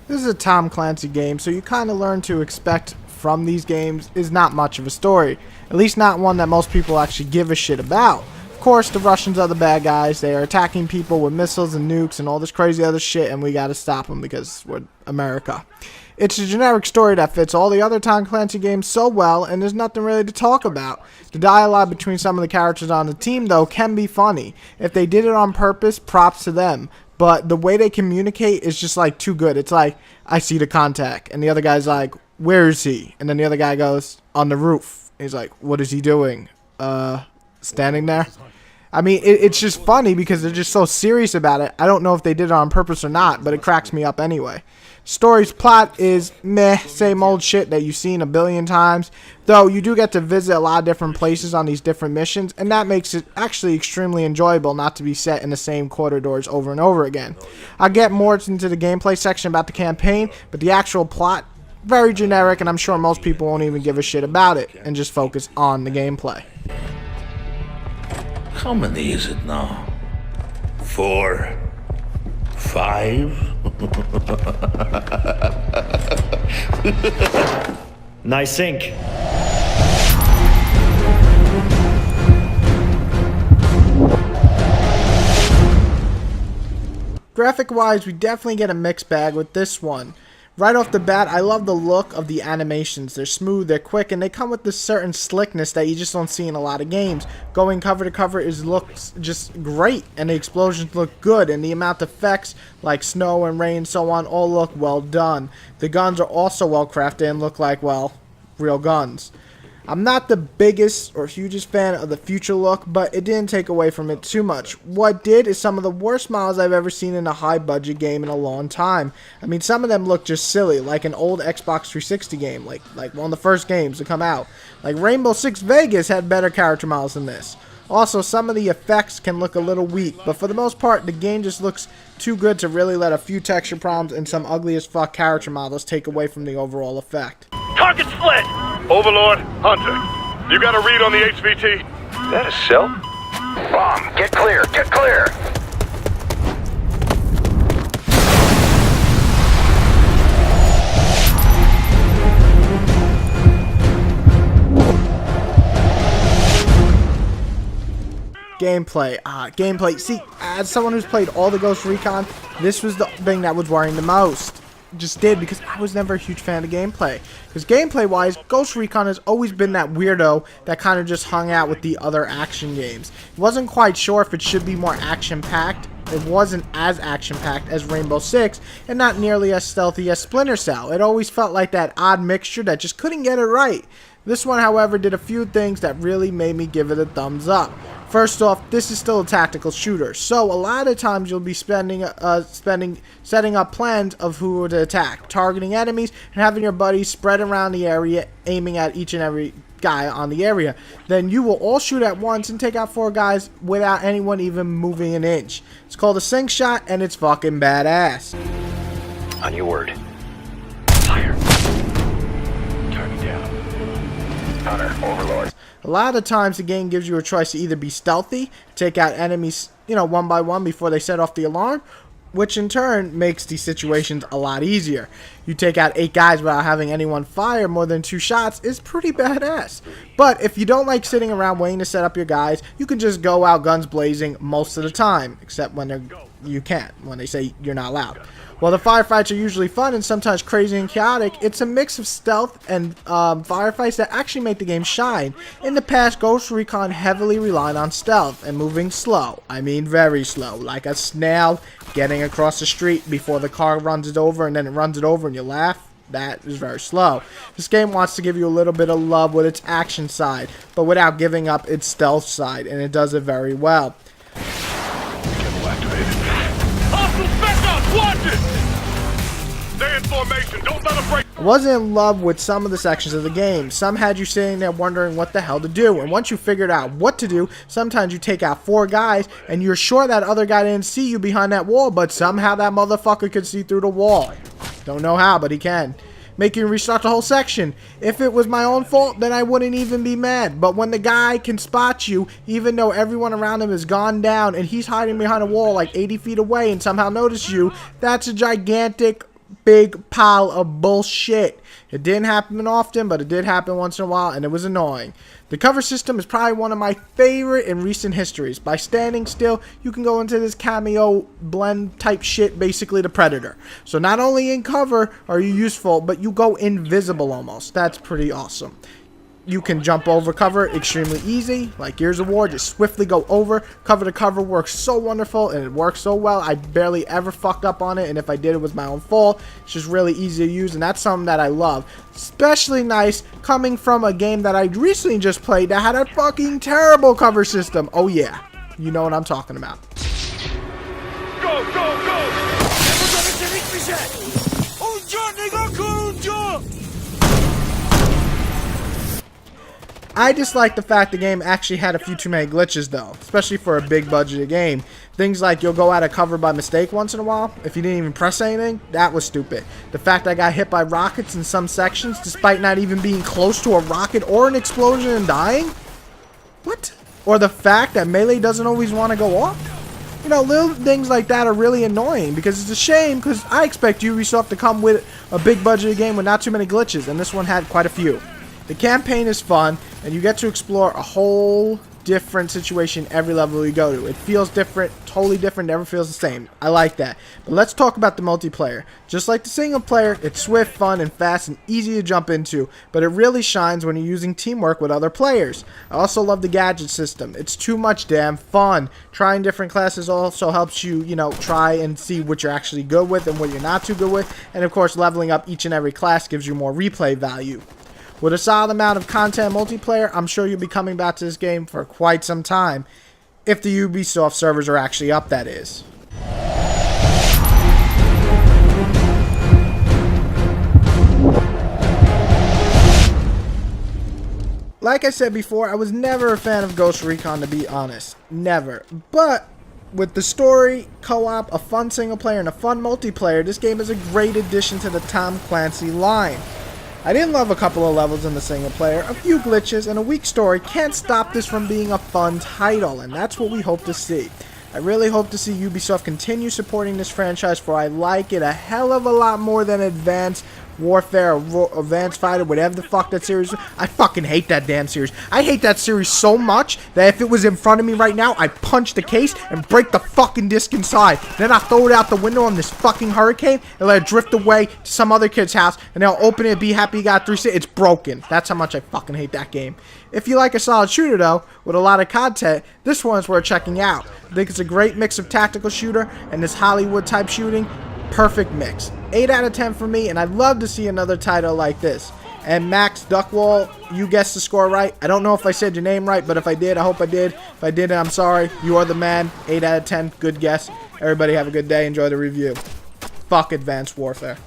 This is a Tom Clancy game, so you kind of learn to expect from these games is not much of a story. At least not one that most people actually give a shit about. Of course, the Russians are the bad guys. They are attacking people with missiles and nukes and all this crazy other shit, and we gotta stop them because we're America. It's a generic story that fits all the other Tom Clancy games so well, and there's nothing really to talk about. The dialogue between some of the characters on the team, though, can be funny. If they did it on purpose, props to them. But the way they communicate is just like too good. It's like, I see the contact, and the other guy's like, where is he? And then the other guy goes, on the roof. And he's like, what is he doing? Standing there? I mean, it's just funny because they're just so serious about it. I don't know if they did it on purpose or not, but it cracks me up anyway. Story's plot is meh, same old shit that you've seen a billion times, though you do get to visit a lot of different places on these different missions, and that makes it actually extremely enjoyable not to be set in the same corridors over and over again. I'll get more into the gameplay section about the campaign, but the actual plot, very generic, and I'm sure most people won't even give a shit about it and just focus on the gameplay. How many is it now? 4? 5? Nice sync. Graphic-wise, we definitely get a mixed bag with this one. Right off the bat, I love the look of the animations. They're smooth, they're quick, and they come with this certain slickness that you just don't see in a lot of games. Going cover to cover looks just great, and the explosions look good, and the amount of effects like snow and rain and so on all look well done. The guns are also well crafted and look like, well, real guns. I'm not the biggest or hugest fan of the future look, but it didn't take away from it too much. What did is some of the worst models I've ever seen in a high budget game in a long time. I mean, some of them look just silly, like an old Xbox 360 game, like one of the first games to come out. Like Rainbow Six Vegas had better character models than this. Also, some of the effects can look a little weak, but for the most part, the game just looks too good to really let a few texture problems and some ugly as fuck character models take away from the overall effect. Target split! Overlord, Hunter, you got a read on the HVT? That is so. Bomb, get clear, get clear! Gameplay. See, as someone who's played all the Ghost Recon, this was the thing that was worrying the most. Just did, because I was never a huge fan of gameplay. Because gameplay-wise, Ghost Recon has always been that weirdo that kind of just hung out with the other action games. Wasn't quite sure if it should be more action-packed. It wasn't as action-packed as Rainbow Six, and not nearly as stealthy as Splinter Cell. It always felt like that odd mixture that just couldn't get it right. This one, however, did a few things that really made me give it a thumbs up. First off, this is still a tactical shooter, so a lot of times you'll be setting up plans of who to attack, targeting enemies, and having your buddies spread around the area, aiming at each and every guy on the area. Then you will all shoot at once and take out 4 guys without anyone even moving an inch. It's called a sync shot, and it's fucking badass. On your word. Fire. Turn me down. Hunter, Overlord. A lot of times the game gives you a choice to either be stealthy, take out enemies, one by one before they set off the alarm, which in turn makes these situations a lot easier. You take out 8 guys without having anyone fire more than 2 shots is pretty badass. But if you don't like sitting around waiting to set up your guys, you can just go out guns blazing most of the time, except when you can't, when they say you're not allowed. While the firefights are usually fun and sometimes crazy and chaotic, it's a mix of stealth and firefights that actually make the game shine. In the past, Ghost Recon heavily relied on stealth and moving slow. I mean very slow, like a snail getting across the street before the car runs it over, and then it runs it over and you laugh. That is very slow. This game wants to give you a little bit of love with its action side, but without giving up its stealth side, and it does it very well. Stay in formation, don't let them break. I wasn't in love with some of the sections of the game. Some had you sitting there wondering what the hell to do, and once you figured out what to do, sometimes you take out 4 guys and you're sure that other guy didn't see you behind that wall, but somehow that motherfucker could see through the wall. Don't know how, but he can. make you restart the whole section. If it was my own fault, then I wouldn't even be mad. But when the guy can spot you, even though everyone around him has gone down and he's hiding behind a wall like 80 feet away and somehow notice you, that's a gigantic big pile of bullshit. It didn't happen often, but it did happen once in a while, and it was annoying. The cover system is probably one of my favorite in recent histories. By standing still, you can go into this cameo blend type shit, basically the Predator. So not only in cover are you useful, but you go invisible almost. That's pretty awesome. You can jump over cover extremely easy, like Gears of War, just swiftly go over. Cover to cover works so wonderful, and it works so well. I barely ever fucked up on it, and if I did, it was my own fault. It's just really easy to use, and that's something that I love. Especially nice coming from a game that I recently just played that had a fucking terrible cover system. Oh yeah, you know what I'm talking about. Go, go, go! I dislike the fact the game actually had a few too many glitches though, especially for a big budgeted game. Things like you'll go out of cover by mistake once in a while, if you didn't even press anything, that was stupid. The fact I got hit by rockets in some sections despite not even being close to a rocket or an explosion and dying? What? Or the fact that melee doesn't always want to go off? You know, little things like that are really annoying because it's a shame because I expect Ubisoft to come with a big budgeted game with not too many glitches, and this one had quite a few. The campaign is fun, and you get to explore a whole different situation every level you go to. It feels different, totally different, never feels the same. I like that. But let's talk about the multiplayer. Just like the single player, it's swift, fun, and fast, and easy to jump into, but it really shines when you're using teamwork with other players. I also love the gadget system. It's too much damn fun. Trying different classes also helps you, try and see what you're actually good with and what you're not too good with, and of course, leveling up each and every class gives you more replay value. With a solid amount of content multiplayer, I'm sure you'll be coming back to this game for quite some time. If the Ubisoft servers are actually up, that is. Like I said before, I was never a fan of Ghost Recon, to be honest. Never. But with the story, co-op, a fun single player, and a fun multiplayer, this game is a great addition to the Tom Clancy line. I didn't love a couple of levels in the single player, a few glitches, and a weak story can't stop this from being a fun title, and that's what we hope to see. I really hope to see Ubisoft continue supporting this franchise, for I like it a hell of a lot more than Advanced Warfare or Advanced Fighter, whatever the fuck that series is. I fucking hate that damn series. I hate that series so much that if it was in front of me right now, I'd punch the case and break the fucking disc inside. Then I throw it out the window on this fucking hurricane and let it drift away to some other kid's house, and they'll open it and be happy you got 3 cents. It's broken. That's how much I fucking hate that game. If you like a solid shooter though, with a lot of content, this one's worth checking out. I think it's a great mix of tactical shooter and this Hollywood type shooting. Perfect mix. 8 out of 10 for me, and I'd love to see another title like this. And Max Duckwall, you guessed the score right. I don't know if I said your name right, but if I did, I hope I did. If I didn't, I'm sorry. You are the man. 8 out of 10. Good guess. Everybody have a good day. Enjoy the review. Fuck Advanced Warfare.